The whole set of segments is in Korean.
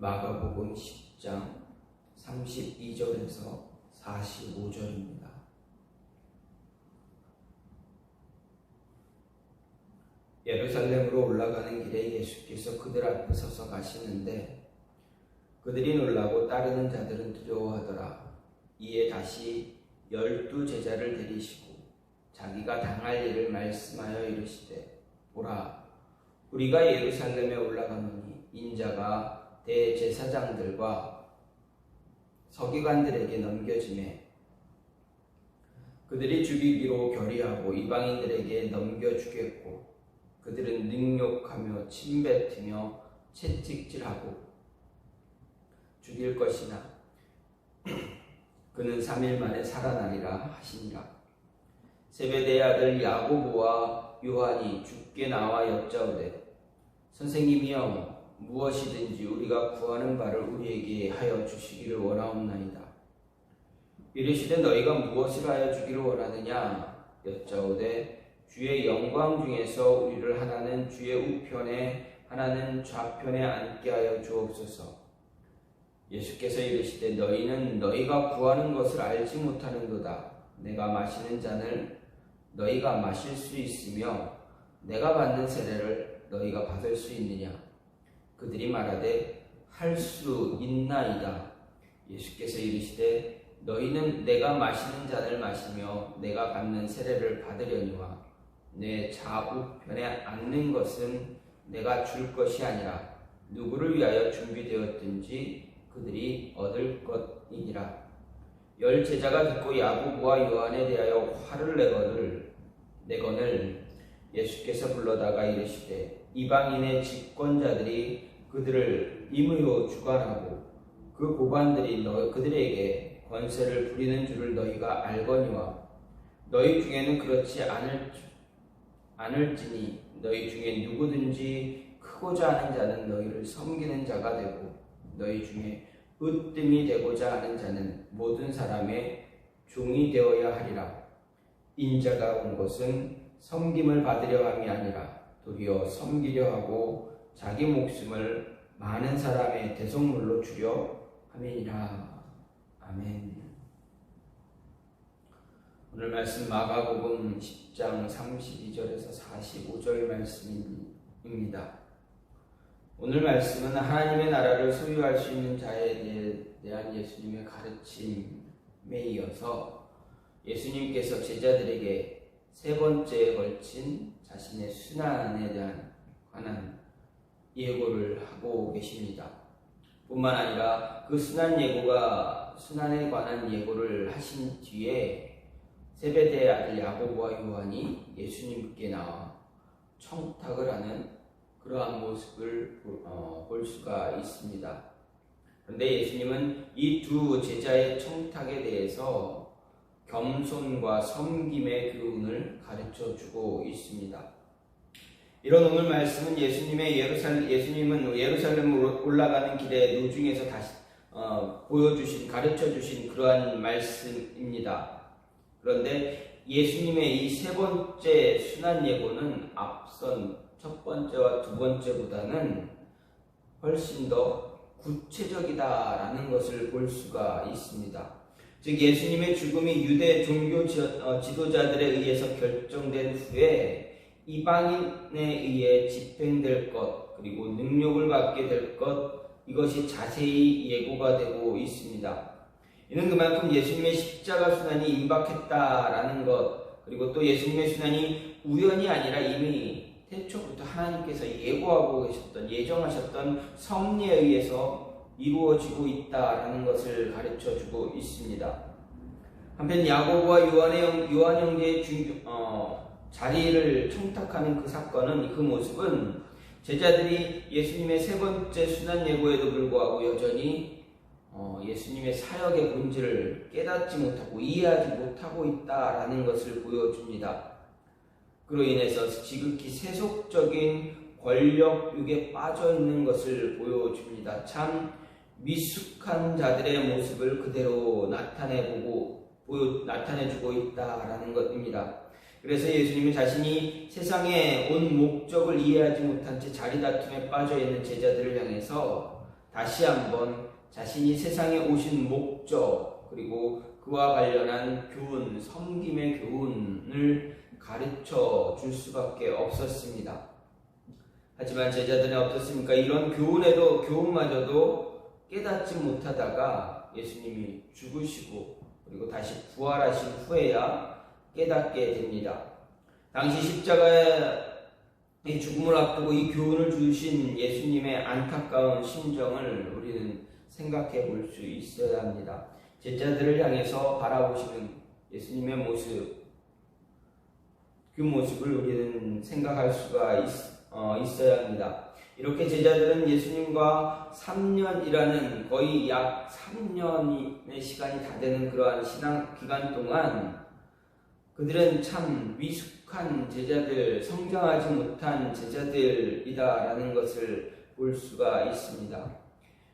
마가복음 10장 32절에서 45절입니다. 예루살렘으로 올라가는 길에 예수께서 그들 앞에 서서 가시는데 그들이 놀라고 따르는 자들은 두려워하더라. 이에 다시 12 제자를 데리시고 자기가 당할 일을 말씀하여 이르시되, 보라, 우리가 예루살렘에 올라가노니 인자가 대제사장들과 서기관들에게 넘겨지매 그들이 죽이기로 결의하고 이방인들에게 넘겨주겠고 그들은 능욕하며 침뱉으며 채찍질하고 죽일 것이나 그는 3일 만에 살아나리라 하시니라. 세베대의 아들 야고보와 요한이 주께 나와 여짜오되, 선생님이여, 무엇이든지 우리가 구하는 바를 우리에게 하여 주시기를 원하옵나이다. 이르시되, 너희가 무엇을 하여 주기를 원하느냐? 여짜오되, 주의 영광 중에서 우리를 하나는 주의 우편에 하나는 좌편에 앉게 하여 주옵소서. 예수께서 이르시되, 너희는 너희가 구하는 것을 알지 못하는도다. 내가 마시는 잔을 너희가 마실 수 있으며 내가 받는 세례를 너희가 받을 수 있느냐? 그들이 말하되, 할 수 있나이다. 예수께서 이르시되, 너희는 내가 마시는 잔을 마시며 내가 받는 세례를 받으려니와 내 좌우편에 앉는 것은 내가 줄 것이 아니라 누구를 위하여 준비되었든지 그들이 얻을 것이니라. 10 제자가 듣고 야고보와 요한에 대하여 화를 내거늘 예수께서 불러다가 이르시되, 이방인의 집권자들이 그들을 임의로 주관하고 그 고관들이 그들에게 권세를 부리는 줄을 너희가 알거니와 너희 중에는 그렇지 않을지니 너희 중에 누구든지 크고자 하는 자는 너희를 섬기는 자가 되고 너희 중에 으뜸이 되고자 하는 자는 모든 사람의 종이 되어야 하리라. 인자가 온 것은 섬김을 받으려 함이 아니라 도리어 섬기려 하고 자기 목숨을 많은 사람의 대속물로 주려 함이니라. 아멘. 오늘 말씀 마가복음 10장 32절에서 45절 말씀입니다. 오늘 말씀은 하나님의 나라를 소유할 수 있는 자에 대한 예수님의 가르침에 이어서 예수님께서 제자들에게 세 번째에 걸친 자신의 순환에 관한 예고를 하고 계십니다. 뿐만 아니라 그 순환에 관한 예고를 하신 뒤에 세베대의 아들 야고보와 요한이 예수님께 나와 청탁을 하는 그러한 모습을 볼 수가 있습니다. 그런데 예수님은 이 두 제자의 청탁에 대해서 겸손과 섬김의 교훈을 가르쳐주고 있습니다. 이런 오늘 말씀은 예수님은 예루살렘으로 올라가는 길에 노중에서 다시 가르쳐주신 그러한 말씀입니다. 그런데 예수님의 이 세 번째 순환 예고는 앞선 첫 번째와 두 번째보다는 훨씬 더 구체적이다라는 것을 볼 수가 있습니다. 즉 예수님의 죽음이 유대 종교 지도자들에 의해서 결정된 후에 이방인에 의해 집행될 것 그리고 능력을 받게 될 것, 이것이 자세히 예고가 되고 있습니다. 이는 그만큼 예수님의 십자가 순환이 임박했다라는 것, 그리고 또 예수님의 순환이 우연이 아니라 이미 태초부터 하나님께서 예정하셨던 섭리에 의해서 이루어지고 있다라는 것을 가르쳐주고 있습니다. 한편 야고보와 요한 형제의 자리를 청탁하는 그 사건은, 그 모습은 제자들이 예수님의 세 번째 순환 예고에도 불구하고 여전히 예수님의 사역의 본질을 깨닫지 못하고 이해하지 못하고 있다라는 것을 보여줍니다. 그로 인해서 지극히 세속적인 권력욕에 빠져 있는 것을 보여줍니다. 참 미숙한 자들의 모습을 그대로 나타내주고 있다라는 것입니다. 그래서 예수님은 자신이 세상에 온 목적을 이해하지 못한 채 자리다툼에 빠져 있는 제자들을 향해서 다시 한번 자신이 세상에 오신 목적 그리고 그와 관련한 교훈, 섬김의 교훈을 가르쳐 줄 수밖에 없었습니다. 하지만 제자들은 어떻습니까? 이런 교훈마저도 깨닫지 못하다가 예수님이 죽으시고 그리고 다시 부활하신 후에야 깨닫게 됩니다. 당시 십자가의 죽음을 앞두고 이 교훈을 주신 예수님의 안타까운 심정을 우리는 생각해 볼 수 있어야 합니다. 제자들을 향해서 바라보시는 예수님의 모습, 그 모습을 우리는 생각할 수가 있어야 합니다. 이렇게 제자들은 예수님과 3년이라는 거의 약 3년의 시간이 다 되는 그러한 신앙 기간 동안 그들은 참 미숙한 제자들, 성장하지 못한 제자들이다라는 것을 볼 수가 있습니다.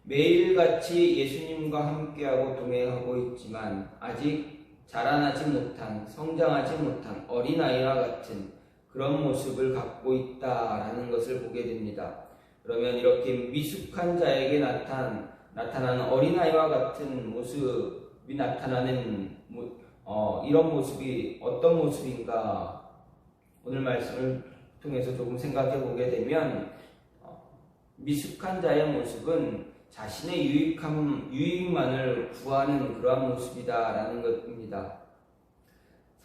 매일같이 예수님과 함께하고 동행하고 있지만 아직 자라나지 못한, 성장하지 못한 어린아이와 같은 그런 모습을 갖고 있다라는 것을 보게 됩니다. 그러면 이렇게 미숙한 자에게 나타나는 어린아이와 같은 모습이 나타나는 이런 모습이 어떤 모습인가 오늘 말씀을 통해서 조금 생각해 보게 되면 미숙한 자의 모습은 자신의 유익만을 구하는 그러한 모습이다라는 것입니다.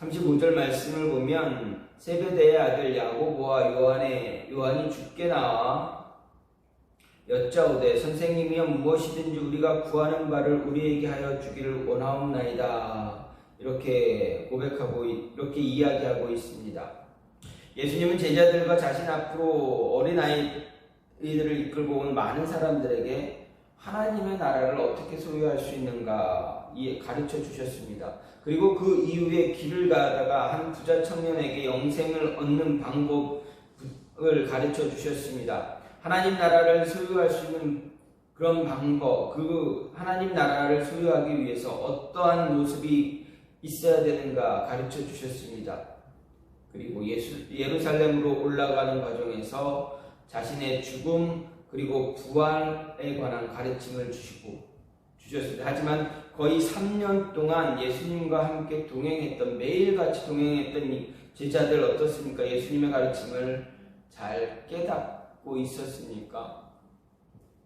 35절 말씀을 보면 세베대의 아들 야고보와 요한이 주께 나와 여짜오되 선생님이여 무엇이든지 우리가 구하는 바를 우리에게 하여 주기를 원하옵나이다. 이렇게 이렇게 이야기하고 있습니다. 예수님은 제자들과 자신 앞으로 어린아이들을 이끌고 온 많은 사람들에게 하나님의 나라를 어떻게 소유할 수 있는가 가르쳐 주셨습니다. 그리고 그 이후에 길을 가다가 한 부자 청년에게 영생을 얻는 방법을 가르쳐 주셨습니다. 하나님 나라를 소유할 수 있는 그런 방법, 그 하나님 나라를 소유하기 위해서 어떠한 모습이 있어야 되는가 가르쳐 주셨습니다. 그리고 예루살렘으로 올라가는 과정에서 자신의 죽음 그리고 부활에 관한 가르침을 주셨습니다. 하지만 거의 3년 동안 예수님과 함께 매일같이 동행했던 이 제자들 어떻습니까? 예수님의 가르침을 잘 깨닫고 있었습니까?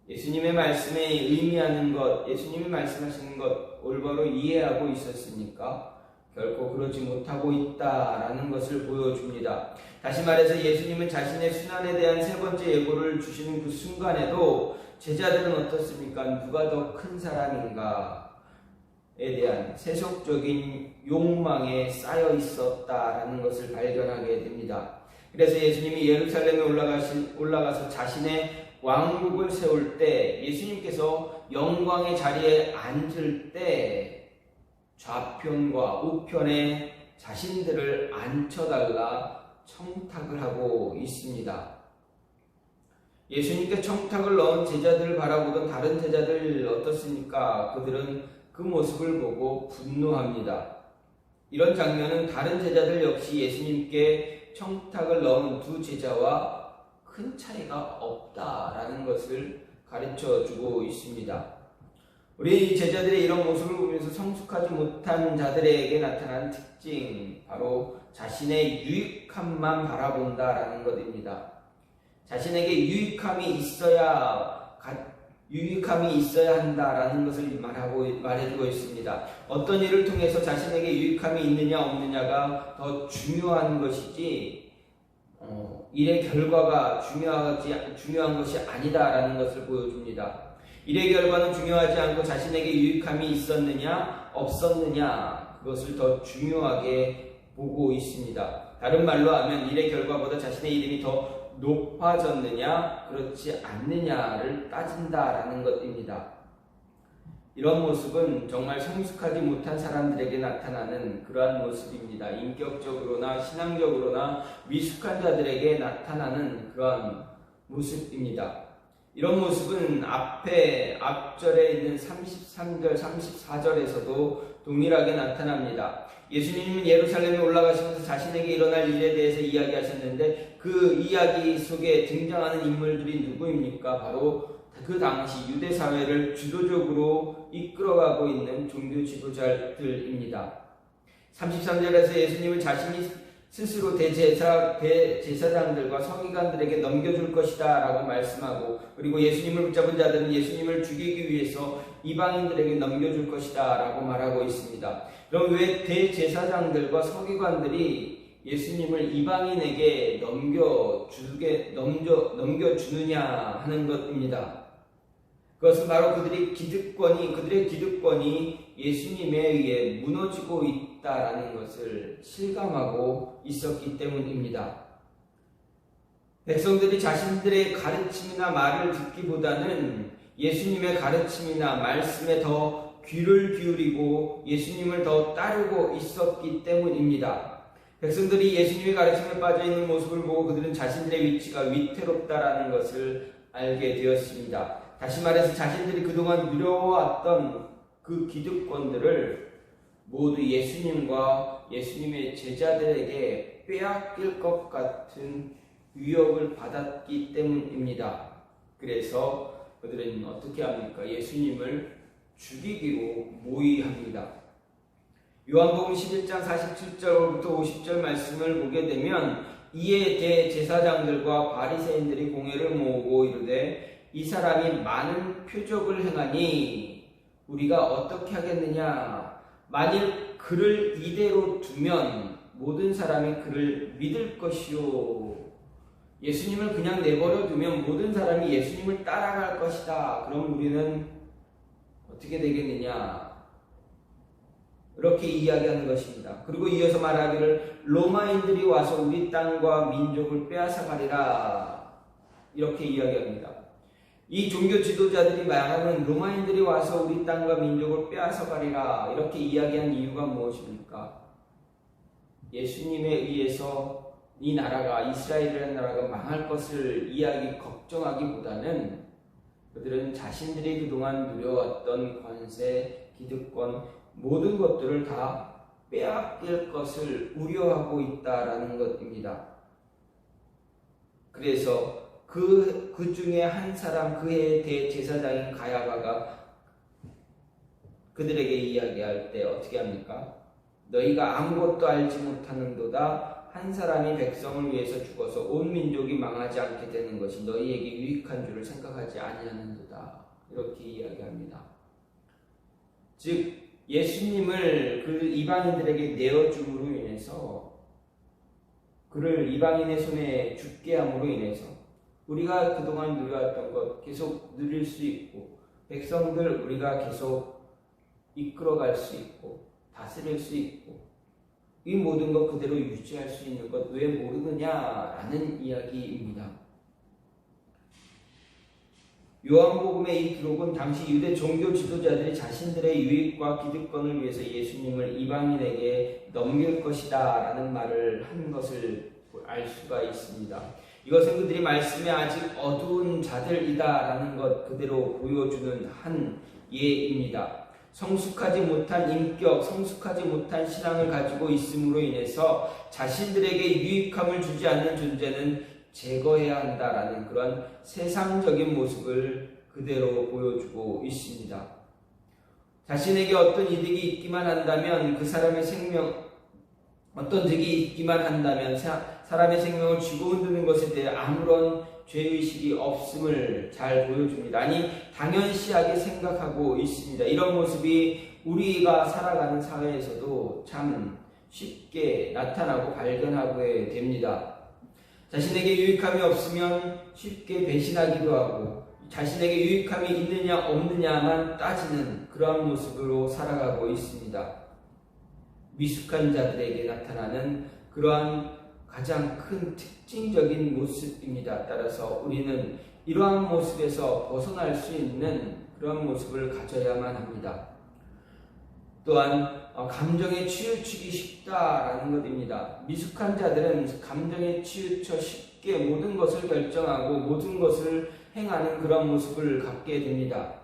예수님의 말씀에 의미하는 것, 예수님이 말씀하시는 것 올바로 이해하고 있었습니까? 결코 그러지 못하고 있다라는 것을 보여줍니다. 다시 말해서 예수님은 자신의 순환에 대한 세 번째 예고를 주시는 그 순간에도 제자들은 어떻습니까? 누가 더 큰 사람인가에 대한 세속적인 욕망에 쌓여 있었다라는 것을 발견하게 됩니다. 그래서 예수님이 예루살렘에 올라가서 자신의 왕국을 세울 때 예수님께서 영광의 자리에 앉을 때 좌편과 우편에 자신들을 앉혀달라 청탁을 하고 있습니다. 예수님께 청탁을 넣은 제자들을 바라보던 다른 제자들 어떻습니까? 그들은 그 모습을 보고 분노합니다. 이런 장면은 다른 제자들 역시 예수님께 청탁을 넣은 두 제자와 큰 차이가 없다라는 것을 가르쳐 주고 있습니다. 우리 제자들의 이런 모습을 보면서 성숙하지 못한 자들에게 나타난 특징, 바로 자신의 유익함만 바라본다라는 것입니다. 자신에게 유익함이 있어야 한다라는 것을 말해주고 있습니다. 어떤 일을 통해서 자신에게 유익함이 있느냐 없느냐가 더 중요한 것이지 일의 결과가 중요한 것이 아니다라는 것을 보여줍니다. 일의 결과는 중요하지 않고 자신에게 유익함이 있었느냐 없었느냐 그것을 더 중요하게 보고 있습니다. 다른 말로 하면 일의 결과보다 자신의 이름이 더 높아졌느냐 그렇지 않느냐를 따진다라는 것입니다. 이런 모습은 정말 성숙하지 못한 사람들에게 나타나는 그러한 모습입니다. 인격적으로나 신앙적으로나 미숙한 자들에게 나타나는 그러한 모습입니다. 이런 모습은 앞절에 있는 33절, 34절에서도 동일하게 나타납니다. 예수님은 예루살렘에 올라가시면서 자신에게 일어날 일에 대해서 이야기하셨는데 그 이야기 속에 등장하는 인물들이 누구입니까? 바로 그 당시 유대 사회를 주도적으로 이끌어가고 있는 종교 지도자들입니다. 33절에서 예수님은 자신이 스스로 대제사장들과 서기관들에게 넘겨줄 것이다 라고 말씀하고, 그리고 예수님을 붙잡은 자들은 예수님을 죽이기 위해서 이방인들에게 넘겨줄 것이다 라고 말하고 있습니다. 그럼 왜 대제사장들과 서기관들이 예수님을 이방인에게 넘겨주느냐 하는 것입니다. 그것은 바로 그들의 기득권이 예수님에 의해 무너지고 있다라는 것을 실감하고 있었기 때문입니다. 백성들이 자신들의 가르침이나 말을 듣기보다는 예수님의 가르침이나 말씀에 더 귀를 기울이고 예수님을 더 따르고 있었기 때문입니다. 백성들이 예수님의 가르침에 빠져있는 모습을 보고 그들은 자신들의 위치가 위태롭다라는 것을 알게 되었습니다. 다시 말해서 자신들이 그동안 누려왔던 그 기득권들을 모두 예수님과 예수님의 제자들에게 빼앗길 것 같은 위협을 받았기 때문입니다. 그래서 그들은 어떻게 합니까? 예수님을 죽이기로 모의합니다. 요한복음 11장 47절부터 50절 말씀을 보게 되면, 이에 대제사장들과 바리새인들이 공회를 모으고 이르되 이 사람이 많은 표적을 행하니 우리가 어떻게 하겠느냐? 만일 그를 이대로 두면 모든 사람이 그를 믿을 것이요. 예수님을 그냥 내버려 두면 모든 사람이 예수님을 따라갈 것이다. 그럼 우리는 어떻게 되겠느냐? 이렇게 이야기하는 것입니다. 그리고 이어서 말하기를 로마인들이 와서 우리 땅과 민족을 빼앗아 가리라. 이렇게 이야기합니다. 이 종교 지도자들이 말하는 로마인들이 와서 우리 땅과 민족을 빼앗아 가리라 이렇게 이야기한 이유가 무엇입니까? 예수님에 의해서 이 나라가, 이스라엘이라는 나라가 망할 것을 걱정하기보다는 그들은 자신들이 그동안 누려왔던 권세, 기득권, 모든 것들을 다 빼앗길 것을 우려하고 있다라는 것입니다. 그래서 그 중에 한 사람, 그의 대제사장인 가야바가 그들에게 이야기할 때 어떻게 합니까? 너희가 아무것도 알지 못하는도다. 한 사람이 백성을 위해서 죽어서 온 민족이 망하지 않게 되는 것이 너희에게 유익한 줄을 생각하지 아니하는도다. 이렇게 이야기합니다. 즉 예수님을 그 이방인들에게 내어줌으로 인해서, 그를 이방인의 손에 죽게 함으로 인해서 우리가 그동안 누려왔던 것 계속 누릴 수 있고, 백성들 우리가 계속 이끌어갈 수 있고 다스릴 수 있고, 이 모든 것 그대로 유지할 수 있는 것 왜 모르느냐라는 이야기입니다. 요한복음의 이 기록은 당시 유대 종교 지도자들이 자신들의 유익과 기득권을 위해서 예수님을 이방인에게 넘길 것이다 라는 말을 한 것을 알 수가 있습니다. 이것은 그들이 말씀에 아직 어두운 자들이다 라는 것 그대로 보여주는 한 예입니다. 성숙하지 못한 인격, 성숙하지 못한 신앙을 가지고 있음으로 인해서 자신들에게 유익함을 주지 않는 존재는 제거해야 한다라는 그런 세상적인 모습을 그대로 보여주고 있습니다. 자신에게 어떤 이득이 있기만 한다면, 그 사람의 생명, 어떤 득이 있기만 한다면 사람의 생명을 쥐고 흔드는 것에 대해 아무런 죄의식이 없음을 잘 보여줍니다. 아니, 당연시하게 생각하고 있습니다. 이런 모습이 우리가 살아가는 사회에서도 참 쉽게 나타나고 발견하게 됩니다. 자신에게 유익함이 없으면 쉽게 배신하기도 하고, 자신에게 유익함이 있느냐 없느냐만 따지는 그러한 모습으로 살아가고 있습니다. 미숙한 자들에게 나타나는 그러한 가장 큰 특징적인 모습입니다. 따라서 우리는 이러한 모습에서 벗어날 수 있는 그런 모습을 가져야만 합니다. 또한 감정에 치우치기 쉽다라는 것입니다. 미숙한 자들은 감정에 치우쳐 쉽게 모든 것을 결정하고 모든 것을 행하는 그런 모습을 갖게 됩니다.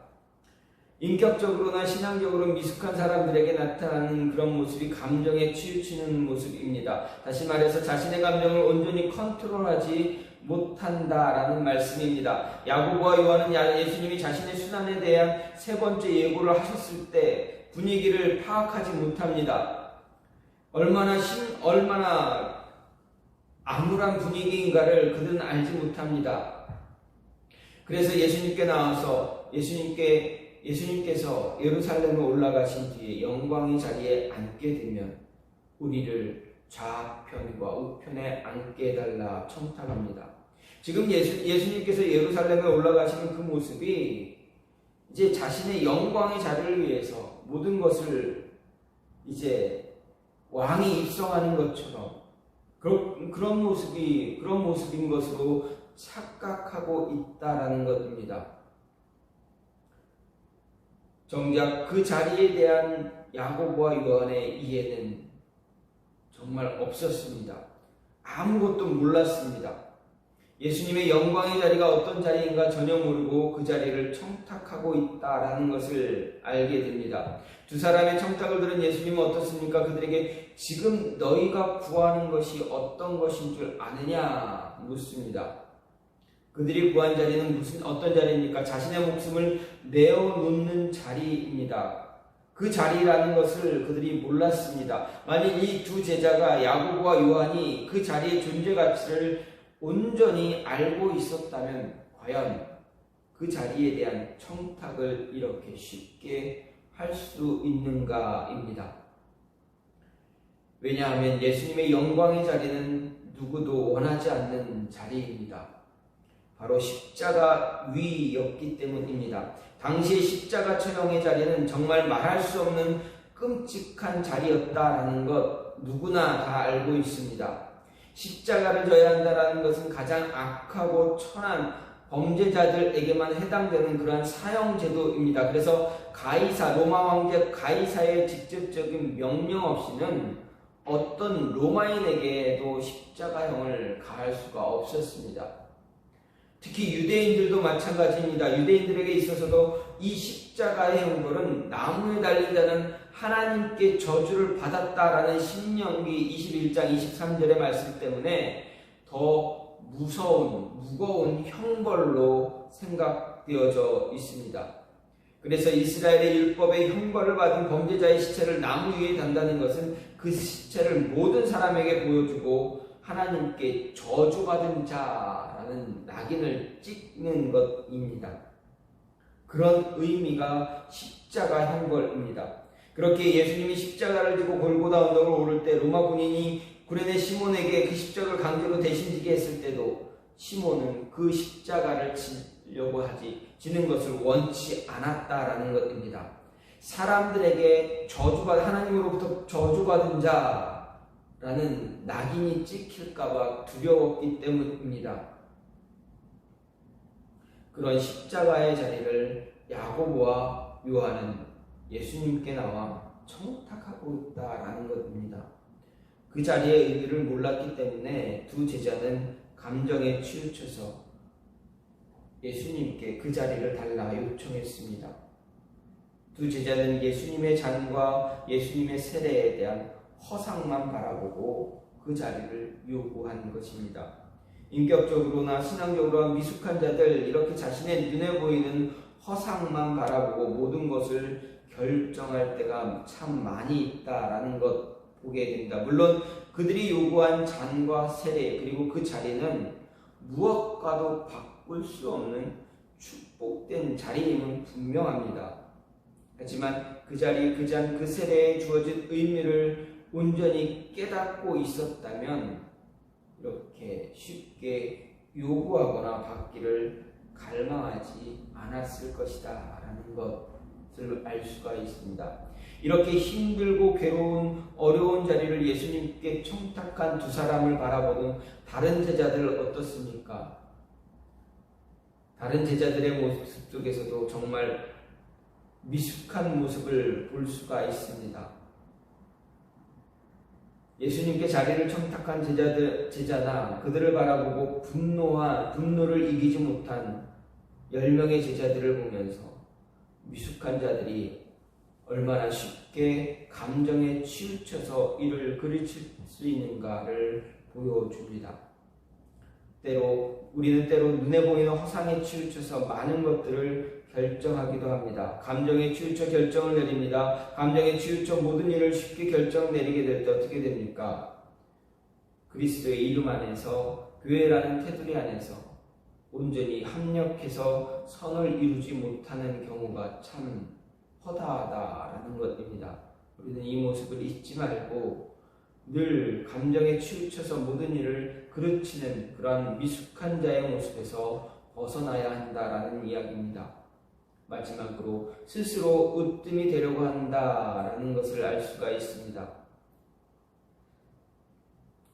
인격적으로나 신앙적으로 미숙한 사람들에게 나타나는 그런 모습이 감정에 치우치는 모습입니다. 다시 말해서 자신의 감정을 온전히 컨트롤하지 못한다라는 말씀입니다. 야고보와 요한은 예수님이 자신의 순환에 대한 세 번째 예고를 하셨을 때 분위기를 파악하지 못합니다. 얼마나 암울한 분위기인가를 그들은 알지 못합니다. 그래서 예수님께 나와서 예수님께서 예루살렘에 올라가신 뒤에 영광의 자리에 앉게 되면 우리를 좌편과 우편에 앉게 해달라 청탁합니다. 지금 예수님께서 예루살렘에 올라가시는 그 모습이 이제 자신의 영광의 자리를 위해서 모든 것을 이제 왕이 입성하는 것처럼 그런 모습인 것으로 착각하고 있다라는 것입니다. 정작 그 자리에 대한 야고보와 요한의 이해는 정말 없었습니다. 아무것도 몰랐습니다. 예수님의 영광의 자리가 어떤 자리인가 전혀 모르고 그 자리를 청탁하고 있다라는 것을 알게 됩니다. 두 사람의 청탁을 들은 예수님은 어떻습니까? 그들에게 지금 너희가 구하는 것이 어떤 것인 줄 아느냐 묻습니다. 그들이 구한 자리는 어떤 자리입니까? 자신의 목숨을 내어놓는 자리입니다. 그 자리라는 것을 그들이 몰랐습니다. 만일 이 두 제자가 야고보와 요한이 그 자리의 존재 가치를 온전히 알고 있었다면 과연 그 자리에 대한 청탁을 이렇게 쉽게 할 수 있는가입니다. 왜냐하면 예수님의 영광의 자리는 누구도 원하지 않는 자리입니다. 바로 십자가 위였기 때문입니다. 당시의 십자가 처형의 자리는 정말 말할 수 없는 끔찍한 자리였다라는 것 누구나 다 알고 있습니다. 십자가를 져야 한다는 것은 가장 악하고 천한 범죄자들에게만 해당되는 그러한 사형제도입니다. 그래서 로마 황제 가이사의 직접적인 명령 없이는 어떤 로마인에게도 십자가형을 가할 수가 없었습니다. 특히 유대인들도 마찬가지입니다. 유대인들에게 있어서도 이 십자가의 형벌은 나무에 달린 자는 하나님께 저주를 받았다라는 신명기 21장 23절의 말씀 때문에 더 무거운 형벌로 생각되어져 있습니다. 그래서 이스라엘의 율법의 형벌을 받은 범죄자의 시체를 나무 위에 단다는 것은 그 시체를 모든 사람에게 보여주고 하나님께 저주받은 자라는 낙인을 찍는 것입니다. 그런 의미가 십자가 형벌입니다. 그렇게 예수님이 십자가를 지고 골고다 언덕을 오를 때 로마 군인이 구레네 시몬에게 그 십자가를 강제로 대신 지게 했을 때도 시몬은 그 십자가를 지는 것을 원치 않았다라는 것입니다. 사람들에게 하나님으로부터 저주받은 자라는 낙인이 찍힐까봐 두려웠기 때문입니다. 그런 십자가의 자리를 야고보와 요한은 예수님께 나와 청탁하고 있다라는 것입니다. 그 자리의 의미를 몰랐기 때문에 두 제자는 감정에 치우쳐서 예수님께 그 자리를 달라 요청했습니다. 두 제자는 예수님의 잔과 예수님의 세례에 대한 허상만 바라보고 그 자리를 요구한 것입니다. 인격적으로나 신앙적으로 미숙한 자들, 이렇게 자신의 눈에 보이는 허상만 바라보고 모든 것을 결정할 때가 참 많이 있다라는 것 보게 됩니다. 물론 그들이 요구한 잔과 세례 그리고 그 자리는 무엇과도 바꿀 수 없는 축복된 자리임은 분명합니다. 하지만 그 자리, 그 잔, 그 세례에 주어진 의미를 온전히 깨닫고 있었다면 이렇게 쉽게 요구하거나 받기를 갈망하지 않았을 것이다 라는 것을 알 수가 있습니다. 이렇게 힘들고 괴로운 어려운 자리를 예수님께 청탁한 두 사람을 바라보는 다른 제자들 어떻습니까? 다른 제자들의 모습 속에서도 정말 미숙한 모습을 볼 수가 있습니다. 예수님께 자리를 청탁한 제자나 그들을 바라보고 분노를 이기지 못한 10명의 제자들을 보면서 미숙한 자들이 얼마나 쉽게 감정에 치우쳐서 이를 그르칠 수 있는가를 보여줍니다. 우리는 때로 눈에 보이는 허상에 치우쳐서 많은 것들을 결정하기도 합니다. 감정에 치우쳐 결정을 내립니다. 감정에 치우쳐 모든 일을 쉽게 결정 내리게 될 때 어떻게 됩니까? 그리스도의 이름 안에서, 교회라는 테두리 안에서 온전히 합력해서 선을 이루지 못하는 경우가 참 허다하다라는 것입니다. 우리는 이 모습을 잊지 말고 늘 감정에 치우쳐서 모든 일을 그르치는 그러한 미숙한 자의 모습에서 벗어나야 한다라는 이야기입니다. 마지막으로 스스로 으뜸이 되려고 한다라는 것을 알 수가 있습니다.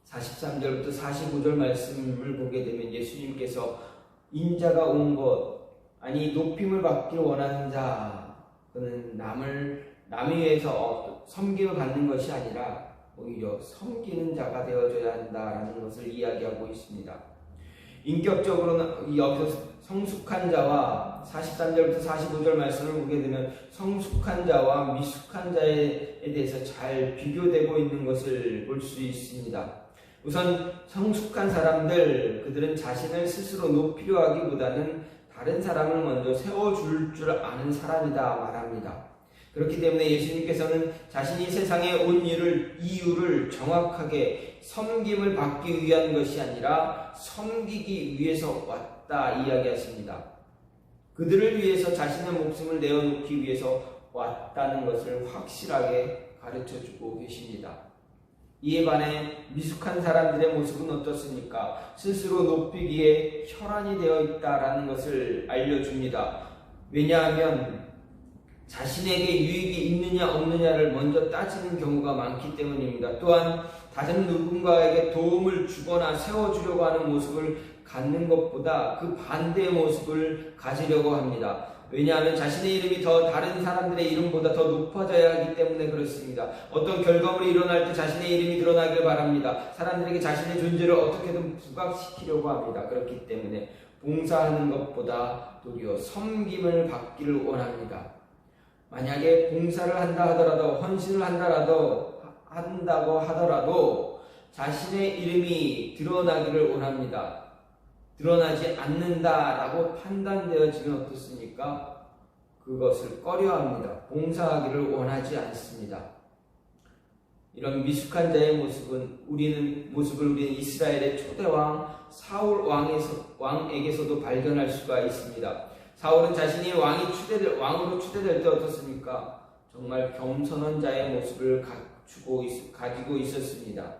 43절부터 45절 말씀을 보게 되면 예수님께서 인자가 온 것, 아니 높임을 받기를 원하는 자, 그는 남을 위해서 섬김을 받는 것이 아니라 오히려 섬기는 자가 되어줘야 한다라는 것을 이야기하고 있습니다. 인격적으로는 여기서 성숙한 자와 43절부터 45절 말씀을 보게 되면 성숙한 자와 미숙한 자에 대해서 잘 비교되고 있는 것을 볼 수 있습니다. 우선 성숙한 사람들, 그들은 자신을 스스로 높이려 하기보다는 다른 사람을 먼저 세워줄 줄 아는 사람이다 말합니다. 그렇기 때문에 예수님께서는 자신이 세상에 온 이유를 정확하게 섬김을 받기 위한 것이 아니라 섬기기 위해서 왔다 이야기하십니다. 그들을 위해서 자신의 목숨을 내어놓기 위해서 왔다는 것을 확실하게 가르쳐주고 계십니다. 이에 반해 미숙한 사람들의 모습은 어떻습니까? 스스로 높이기에 혈안이 되어 있다라는 것을 알려줍니다. 왜냐하면 자신에게 유익이 있느냐 없느냐를 먼저 따지는 경우가 많기 때문입니다. 또한 다른 누군가에게 도움을 주거나 세워주려고 하는 모습을 갖는 것보다 그 반대의 모습을 가지려고 합니다. 왜냐하면 자신의 이름이 다른 사람들의 이름보다 더 높아져야 하기 때문에 그렇습니다. 어떤 결과물이 일어날 때 자신의 이름이 드러나길 바랍니다. 사람들에게 자신의 존재를 어떻게든 부각시키려고 합니다. 그렇기 때문에 봉사하는 것보다 도리어 섬김을 받기를 원합니다. 만약에 봉사를 한다 하더라도, 헌신을 한다고 하더라도 자신의 이름이 드러나기를 원합니다. 드러나지 않는다라고 판단되어지면 어떻습니까? 그것을 꺼려합니다. 봉사하기를 원하지 않습니다. 이런 미숙한 자의 모습을 우리는 이스라엘의 초대왕 사울 왕에게서도 발견할 수가 있습니다. 사울은 자신이 왕으로 추대될 때 어떻습니까? 정말 겸손한 자의 모습을 가지고 있었습니다.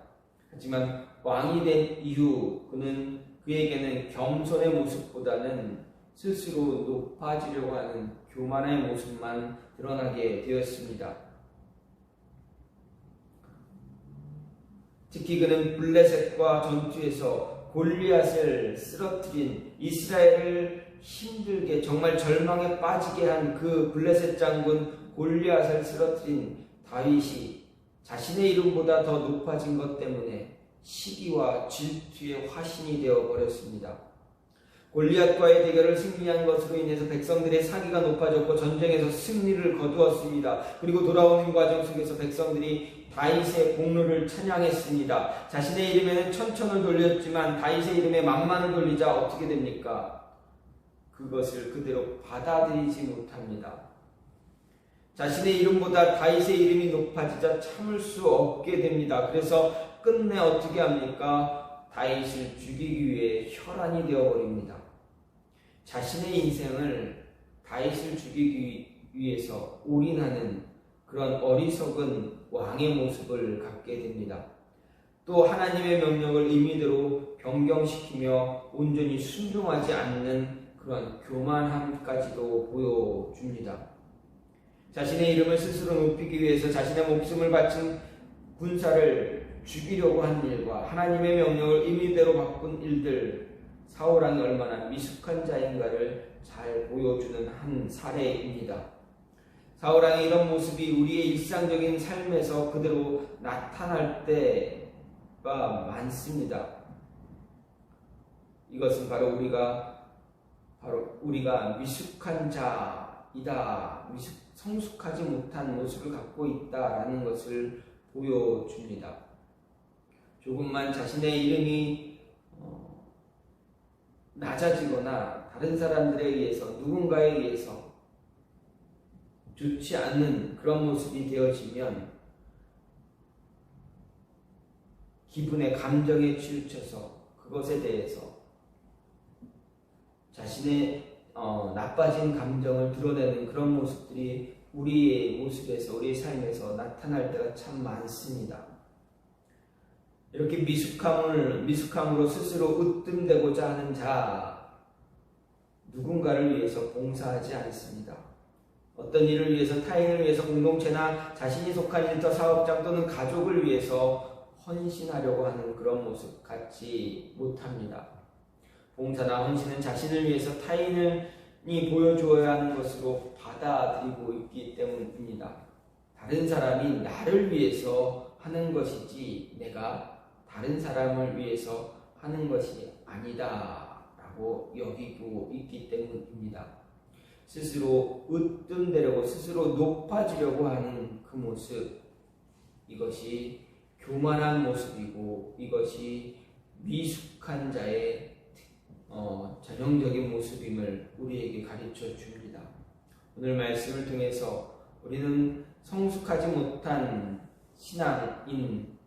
하지만 왕이 된 이후 그에게는 겸손의 모습보다는 스스로 높아지려고 하는 교만의 모습만 드러나게 되었습니다. 특히 그는 블레셋과 전투에서 골리앗을 쓰러뜨린, 이스라엘을 힘들게 정말 절망에 빠지게 한 그 블레셋 장군 골리앗을 쓰러뜨린 다윗이 자신의 이름보다 더 높아진 것 때문에 시기와 질투의 화신이 되어버렸습니다. 골리앗과의 대결을 승리한 것으로 인해서 백성들의 사기가 높아졌고 전쟁에서 승리를 거두었습니다. 그리고 돌아오는 과정 속에서 백성들이 다윗의 공로를 찬양했습니다. 자신의 이름에는 천천을 돌렸지만 다윗의 이름에 만만을 돌리자 어떻게 됩니까? 그것을 그대로 받아들이지 못합니다. 자신의 이름보다 다윗의 이름이 높아지자 참을 수 없게 됩니다. 그래서 끝내 어떻게 합니까? 다윗을 죽이기 위해 혈안이 되어버립니다. 자신의 인생을 다윗을 죽이기 위해서 올인하는 그런 어리석은 왕의 모습을 갖게 됩니다. 또 하나님의 명령을 임의대로 변경시키며 온전히 순종하지 않는 그런 교만함까지도 보여줍니다. 자신의 이름을 스스로 높이기 위해서 자신의 목숨을 바친 군사를 죽이려고 한 일과 하나님의 명령을 임의대로 바꾼 일들, 사울왕이 얼마나 미숙한 자인가를 잘 보여주는 한 사례입니다. 사울왕의 이런 모습이 우리의 일상적인 삶에서 그대로 나타날 때가 많습니다. 이것은 바로 우리가 미숙한 자이다, 성숙하지 못한 모습을 갖고 있다라는 것을 보여줍니다. 조금만 자신의 이름이 낮아지거나 다른 사람들에 의해서 누군가에 의해서 좋지 않는 그런 모습이 되어지면 기분의 감정에 치우쳐서 그것에 대해서 자신의 나빠진 감정을 드러내는 그런 모습들이 우리의 모습에서 우리의 삶에서 나타날 때가 참 많습니다. 이렇게 미숙함으로 스스로 으뜸되고자 하는 자 누군가를 위해서 봉사하지 않습니다. 어떤 일을 위해서 타인을 위해서 공동체나 자신이 속한 일터 사업장 또는 가족을 위해서 헌신하려고 하는 그런 모습 갖지 못합니다. 봉사나 헌신은 자신을 위해서 타인이 보여주어야 하는 것으로 받아들이고 있기 때문입니다. 다른 사람이 나를 위해서 하는 것이지 내가 다른 사람을 위해서 하는 것이 아니다 라고 여기고 있기 때문입니다. 스스로 으뜸되려고 스스로 높아지려고 하는 그 모습, 이것이 교만한 모습이고 이것이 미숙한 자의 전형적인 모습임을 우리에게 가르쳐 줍니다. 오늘 말씀을 통해서 우리는 성숙하지 못한 신앙인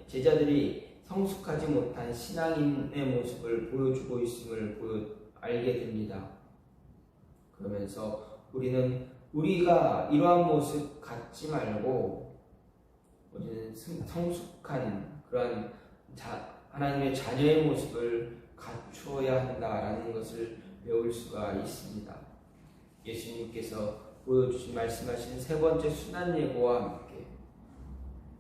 제자들이 성숙하지 못한 신앙인의 모습을 보여주고 있음을 알게 됩니다. 그러면서 우리가 이러한 모습 갖지 말고 우리는 성숙한 그러한 하나님의 자녀의 모습을 갖추어야 한다라는 것을 배울 수가 있습니다. 예수님께서 말씀하신 세 번째 순환 예고와 함께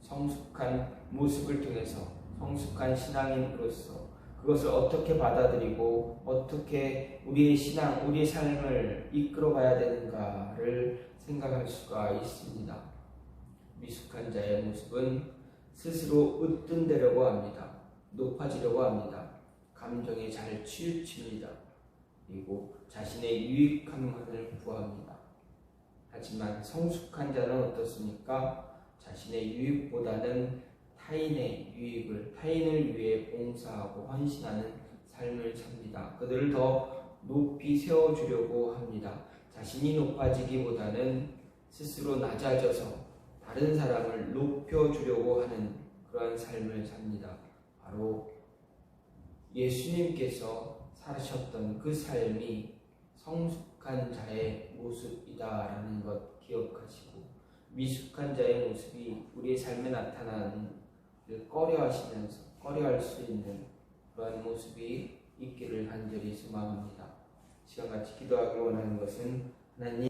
성숙한 모습을 통해서 성숙한 신앙인으로서 그것을 어떻게 받아들이고 어떻게 우리의 신앙, 우리의 삶을 이끌어가야 되는가를 생각할 수가 있습니다. 미숙한 자의 모습은 스스로 으뜸되려고 합니다. 높아지려고 합니다. 감정에 잘 치우칩니다. 그리고 자신의 유익함만을 구합니다. 하지만 성숙한 자는 어떻습니까? 자신의 유익보다는 타인을 위해 봉사하고 헌신하는 삶을 삽니다. 그들을 더 높이 세워주려고 합니다. 자신이 높아지기보다는 스스로 낮아져서 다른 사람을 높여주려고 하는 그러한 삶을 삽니다. 바로 예수님께서 사셨던 그 삶이 성숙한 자의 모습이다라는 것 기억하시고 미숙한 자의 모습이 우리의 삶에 나타나는 꺼려할 수 있는 그러한 모습이 있기를 간절히 소망합니다. 시간같이 기도하기 원하는 것은 하나님